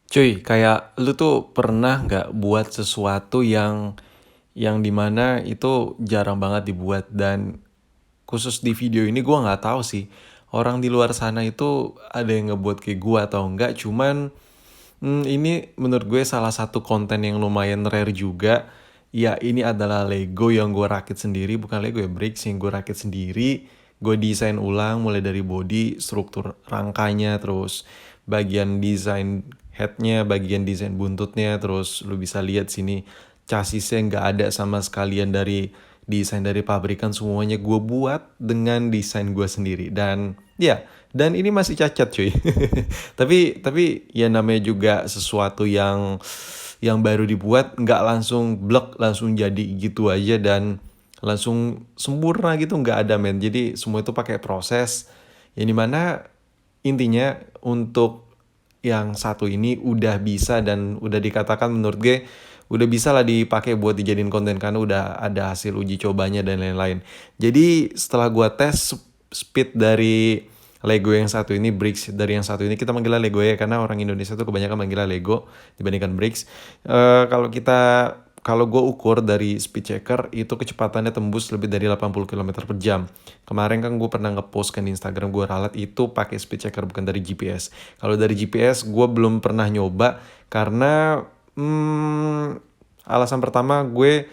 Cuy, kayak lu tuh pernah nggak buat sesuatu yang dimana itu jarang banget dibuat, dan khusus di video ini gua nggak tahu sih orang di luar sana itu ada yang ngebuat kayak gua atau enggak. Cuman ini menurut gue salah satu konten yang lumayan rare juga. Ya, ini adalah Lego yang gue rakit sendiri, bukan Lego ya, bricks yang gue rakit sendiri. Gue desain ulang mulai dari body, struktur rangkanya, terus bagian desain headnya, bagian desain buntutnya, terus lu bisa lihat sini chassisnya nggak ada sama sekalian dari desain dari pabrikan, semuanya gue buat dengan desain gue sendiri. Dan ya, dan ini masih cacat cuy. Tapi ya namanya juga sesuatu yang baru dibuat, nggak langsung blek langsung jadi gitu aja dan langsung sempurna gitu, nggak ada men. Jadi semua itu pakai proses yang dimana intinya untuk yang satu ini udah bisa dan udah dikatakan menurut gue udah bisa lah dipakai buat dijadiin konten karena udah ada hasil uji cobanya dan lain-lain. Jadi setelah gua tes speed dari Lego yang satu ini, bricks dari yang satu ini, kita manggilnya Lego ya karena orang Indonesia tuh kebanyakan manggilnya Lego dibandingkan bricks. Kalau gue ukur dari speed checker itu kecepatannya tembus lebih dari 80 km per jam. Kemarin kan gue pernah ngepost kan di Instagram gue ralat itu pakai speed checker bukan dari GPS. Kalau dari GPS gue belum pernah nyoba karena alasan pertama gue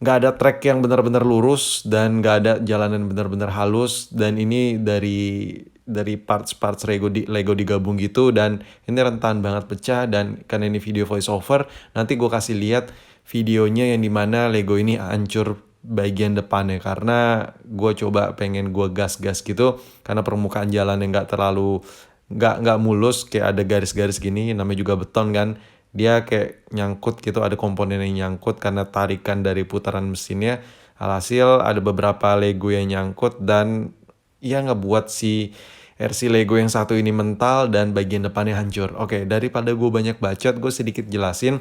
nggak ada track yang benar-benar lurus dan nggak ada jalanan benar-benar halus, dan ini dari parts-parts Lego digabung gitu, dan ini rentan banget pecah. Dan karena ini video voice over, nanti gue kasih lihat videonya yang dimana Lego ini hancur bagian depannya karena gue coba pengen gue gas-gas gitu karena permukaan jalan yang nggak mulus, kayak ada garis-garis gini, namanya juga beton kan, dia kayak nyangkut gitu, ada komponen yang nyangkut karena tarikan dari putaran mesinnya. Alhasil ada beberapa Lego yang nyangkut dan ya ngebuat si RC Lego yang satu ini mental dan bagian depannya hancur. Oke, daripada gue banyak bacot, gue sedikit jelasin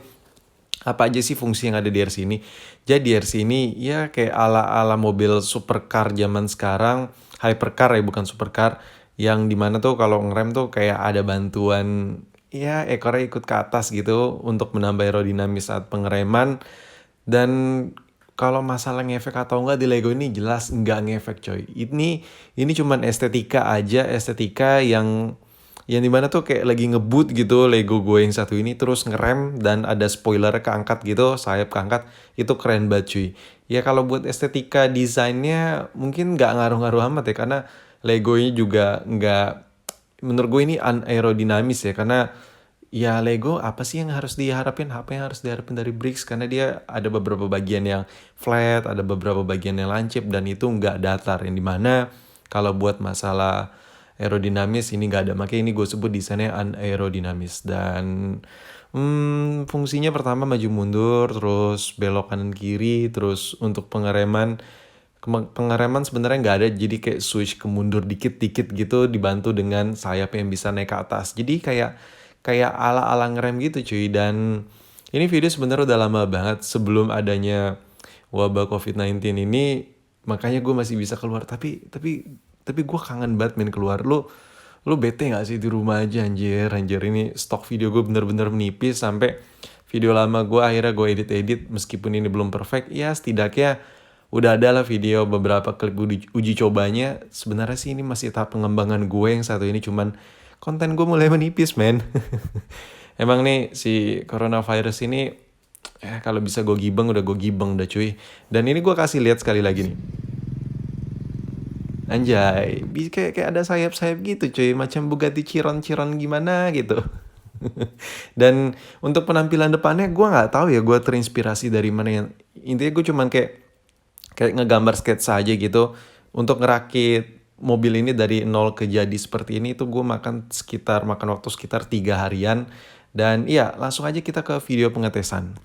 apa aja sih fungsi yang ada di RC ini. Jadi RC ini ya kayak ala-ala mobil supercar zaman sekarang, hypercar ya bukan supercar, yang dimana tuh kalau ngerem tuh kayak ada bantuan, ya ekornya ikut ke atas gitu untuk menambah aerodinamis saat pengereman. Dan kalau masalah ngefek atau enggak di Lego ini jelas enggak ngefek coy. Ini cuman estetika aja, estetika yang dimana tuh kayak lagi ngebut gitu Lego gue yang satu ini, terus ngerem dan ada spoiler keangkat gitu, sayap keangkat, itu keren banget cuy. Ya kalau buat estetika desainnya mungkin nggak ngaruh-ngaruh amat ya karena Lego ini juga nggak, menurut gue ini unaerodinamis ya karena ya Lego apa sih yang harus diharapin, apa yang harus diharapin dari bricks, karena dia ada beberapa bagian yang flat, ada beberapa bagian yang lancip dan itu nggak datar, yang dimana kalau buat masalah aerodinamis ini nggak ada. Makanya ini gue sebut desainnya unaerodinamis. Dan fungsinya pertama maju mundur, terus belok kanan kiri, terus untuk pengereman sebenarnya nggak ada, jadi kayak switch ke mundur dikit-dikit gitu dibantu dengan sayap yang bisa naik ke atas, jadi kayak ala-ala ngerem gitu cuy. Dan ini video sebenarnya udah lama banget sebelum adanya wabah COVID-19 ini, makanya gue masih bisa keluar. Tapi gue kangen banget main keluar. Lu bete nggak sih di rumah aja, anjir ini stok video gue bener-bener menipis sampai video lama gue akhirnya gue edit meskipun ini belum perfect ya setidaknya udah ada lah video beberapa klip uji cobanya. Sebenarnya sih ini masih tahap pengembangan gue yang satu ini, cuman konten gue mulai menipis men. Emang nih si coronavirus ini kalau bisa gue gibeng udah cuy. Dan ini gue kasih lihat sekali lagi nih. Anjay, kayak ada sayap-sayap gitu cuy, macam Bugatti Chiron gimana gitu. Dan untuk penampilan depannya gue nggak tahu ya gue terinspirasi dari mana, yang intinya gue cuman kayak ngegambar sketsa aja gitu untuk ngerakit mobil ini dari nol ke jadi seperti ini. Itu gue makan waktu sekitar 3 harian. Dan iya, langsung aja kita ke video pengetesan.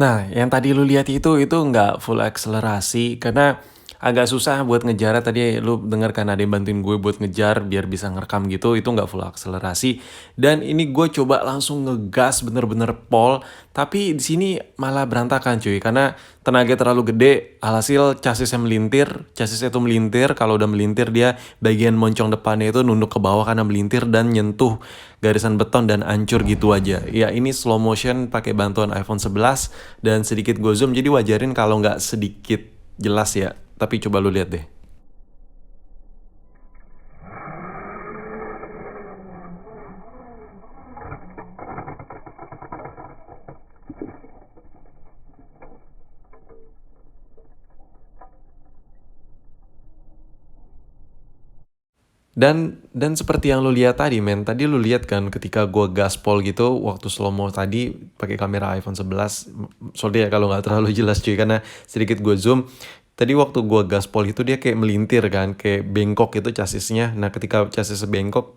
Nah, yang tadi lu lihat itu nggak full akselerasi karena agak susah buat ngejar. Tadi lu denger kan ada yang bantuin gue buat ngejar biar bisa ngerekam gitu, itu nggak full akselerasi. Dan ini gue coba langsung ngegas bener-bener pol, tapi di sini malah berantakan cuy karena tenaga terlalu gede, alhasil chassisnya tuh melintir, kalau udah melintir dia bagian moncong depannya itu nunduk ke bawah karena melintir dan nyentuh garisan beton dan hancur gitu aja. Ya ini slow motion pakai bantuan iPhone 11 dan sedikit gue zoom, jadi wajarin kalau nggak sedikit jelas ya. Tapi coba lu lihat deh. Dan seperti yang lu lihat tadi men, tadi lu lihat kan ketika gua gaspol gitu waktu slow mo tadi pakai kamera iPhone 11. Sorry ya kalau nggak terlalu jelas cuy karena sedikit gue zoom. Tadi waktu gua gaspol itu dia kayak melintir kan, kayak bengkok itu chassisnya. Nah, ketika chassisnya bengkok,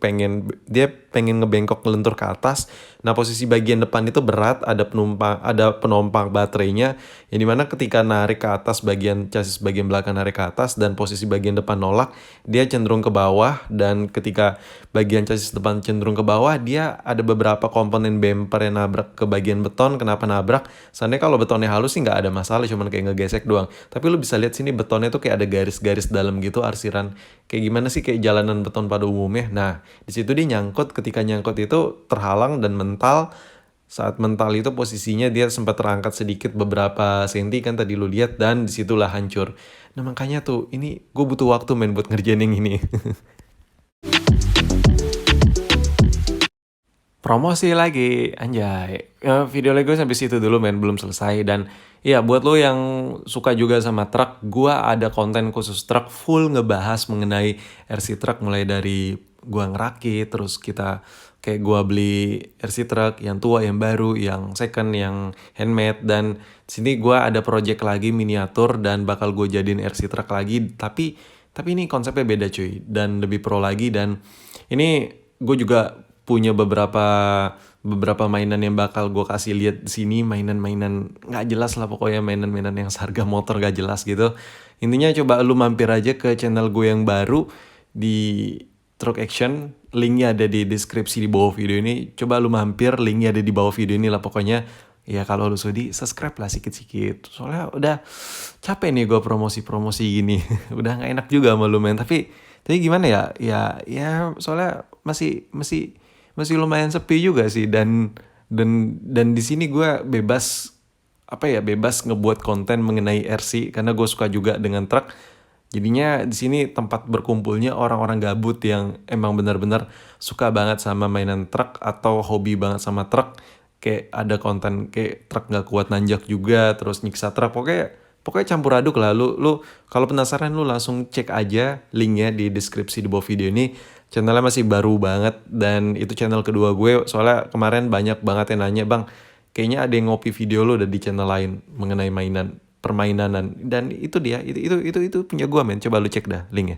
dia pengen ngebengkok ngelentur ke atas. Nah, posisi bagian depan itu berat, ada penompang baterainya. Yang dimana ketika narik ke atas chassis bagian belakang narik ke atas dan posisi bagian depan nolak, dia cenderung ke bawah. Dan ketika bagian chassis depan cenderung ke bawah, dia ada beberapa komponen bumper yang nabrak ke bagian beton. Kenapa nabrak? Seandainya kalau betonnya halus sih nggak ada masalah, cuman kayak ngegesek doang. Tapi lu bisa lihat sini betonnya tuh kayak ada garis-garis dalam gitu, arsiran kayak gimana sih kayak jalanan beton pada umumnya. Nah, di situ dia nyangkut, ketika nyangkut itu terhalang dan mental. Saat mental itu posisinya dia sempat terangkat sedikit beberapa senti kan tadi lu lihat, dan disitulah hancur. Nah makanya tuh ini gue butuh waktu main buat ngerjain yang ini. Promosi lagi, anjay. Video Lego sampai situ dulu men, belum selesai. Dan ya buat lo yang suka juga sama truk, gua ada konten khusus truk full ngebahas mengenai RC truk, mulai dari gua ngerakit, terus kita kayak gua beli RC truk yang tua, yang baru, yang second, yang handmade. Dan sini gua ada project lagi miniatur dan bakal gue jadiin RC truk lagi, tapi ini konsepnya beda cuy dan lebih pro lagi. Dan ini gue juga punya beberapa mainan yang bakal gue kasih lihat di sini, mainan-mainan nggak jelas lah pokoknya, mainan-mainan yang seharga motor nggak jelas gitu. Intinya coba lu mampir aja ke channel gue yang baru di Truck Action, linknya ada di deskripsi di bawah video ini. Coba lu mampir, linknya ada di bawah video ini lah pokoknya. Ya kalau lu sudi subscribe lah sikit-sikit, soalnya udah capek nih gue promosi-promosi gini. Udah nggak enak juga sama lu men, tapi gimana ya, ya soalnya masih lumayan sepi juga sih. Dan di sini gue bebas ngebuat konten mengenai RC karena gue suka juga dengan truk. Jadinya di sini tempat berkumpulnya orang-orang gabut yang emang benar-benar suka banget sama mainan truk atau hobi banget sama truk. Kayak ada konten kayak truk nggak kuat nanjak juga, terus nyiksa truk, pokoknya campur aduk lah. Lu kalau penasaran lu langsung cek aja linknya di deskripsi di bawah video ini. Channelnya masih baru banget dan itu channel kedua gue, soalnya kemarin banyak banget yang nanya, bang kayaknya ada yang ngopi video lu udah di channel lain mengenai permainanan, dan itu dia itu punya gue men. Coba lu cek dah linknya.